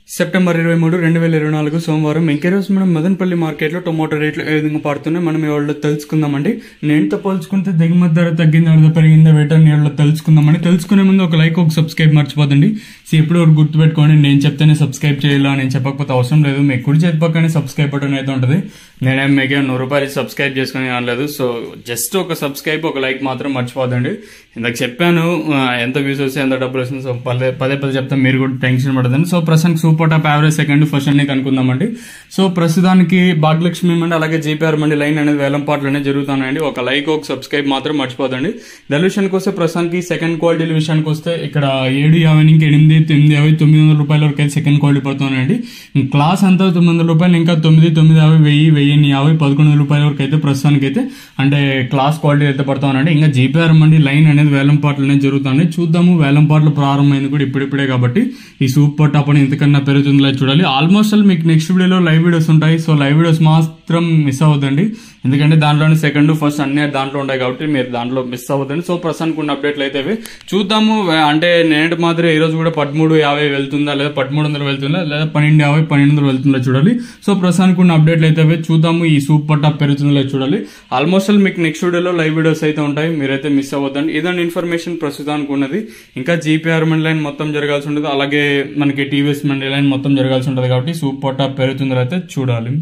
September 23, 2024 సోమవారం ఇంకెరోజు మనం మదనపల్లి మార్కెట్లో టొమాటో రేట్లు ఏ విధంగా పడుతున్నాయి మనం ఇవాళ తెలుసుకుందామండి. నేనుతో పోల్చుకుంటే దిగుమతి ధర తగ్గిందా లేదా పెరిగిందా వేటని ఇవాళ తెలుసుకుందామండి. తెలుసుకునే ముందు ఒక లైక్, ఒక సబ్స్క్రైబ్ మర్చిపోదండి. ఎప్పుడు ఒకటి గుర్తుపెట్టుకోండి, నేను చెప్తేనే సబ్స్క్రైబ్ చేయాలా, నేను చెప్పకపోతే అవసరం లేదు. మీ కుడి చేతి పక్కనే సబ్స్క్రైబ్ బటన్ అయితే ఉంటుంది. నేనేం మీకు ₹100 సబ్స్క్రైబ్ చేసుకుని అనలేదు. సో జస్ట్ ఒక సబ్స్క్రైబ్, ఒక లైక్ మాత్రం మర్చిపోదండి. ఇందాక చెప్పాను ఎంత వ్యూస్ వస్తే ఎంత డబ్బులు వస్తుంది. సో పదే చెప్తాను, మీరు కూడా టెన్షన్ పడదండి. సో ప్రస్తుతానికి super top average second first అన్ని కనుక్కుందామండి. సో ప్రస్తుతానికి భాగ్యలక్ష్మి మండి అలాగే జీపీఆర్ మండి లైన్ అనేది వేలంపాట్లోనే జరుగుతున్నాయండి. ఒక లైక్, ఒక సబ్స్క్రైబ్ మాత్రం మర్చిపోదండి. ధర విషయానికి వస్తే ప్రస్తుతానికి సెకండ్ క్వాలిటీ విషయానికి వస్తే ఇక్కడ 750 నుంచి 8, 950, ₹900 వరకు అయితే సెకండ్ క్వాలిటీ పడుతున్నాయండి. క్లాస్ అంతా ₹900, ఇంకా 9, 950, 1000, 1050, ₹1100 వరకు అయితే ప్రస్తుతానికి అయితే అంటే క్లాస్ క్వాలిటీ అయితే పడుతున్నాయండి. ఇంకా జీపీఆర్ మండి లైన్ అనేది వేలంపాట్లోనే జరుగుతుంది. చూద్దాము, వేలంపాట్లు ప్రారంభమైంది కూడా ఇప్పుడిప్పుడే కాబట్టి ఈ సూపర్ టాప్ అని ఎంతకన్నా పెరుగుతుందో చూడాలి. ఆల్మోస్ట్ మీకు నెక్స్ట్ వీడియోలో లైవ్ వీడియోస్ ఉంటాయి. సో లైవ్ వీడియోస్ మాత్రం మిస్ అవ్వద్దండి, ఎందుకంటే దాంట్లోనే సెకండ్ ఫస్ట్ అన్ని దాంట్లో ఉంటాయి కాబట్టి మీరు దాంట్లో మిస్ అవ్వద్దండి. సో ప్రస్తుతానికి ఉన్న అప్డేట్లు అయితే చూద్దాము. అంటే నేటి మాదిరి ఈ రోజు కూడా 1350 వెళ్తుందా, లేదా 1300 వెళ్తుందా, లేదా 1250, 1200 వెళ్తుందా చూడాలి. సో ప్రస్తుతానికి ఉన్న అప్డేట్లు అయితే చూద్దాము. ఈ సూపర్ టాప్ పెరుగుతుందో చూడాలి. ఆల్మోస్ట్ మీకు నెక్స్ట్ వీడియోలో లైవ్ వీడియోస్ అయితే ఉంటాయి, మీరైతే మిస్ అవ్వద్దండి. ఇదండి ఇన్ఫర్మేషన్ ప్రస్తుతానికి ఉన్నది. ఇంకా జీపీఆర్ మండి లైన్ మొత్తం జరగాల్సి ఉంటుంది, అలాగే మనకి టీవీఎస్ మండి లైన్ మొత్తం జరగాల్సి ఉంటుంది కాబట్టి సూపర్ టాప్ పెరుగుతుందో అయితే చూడాలి.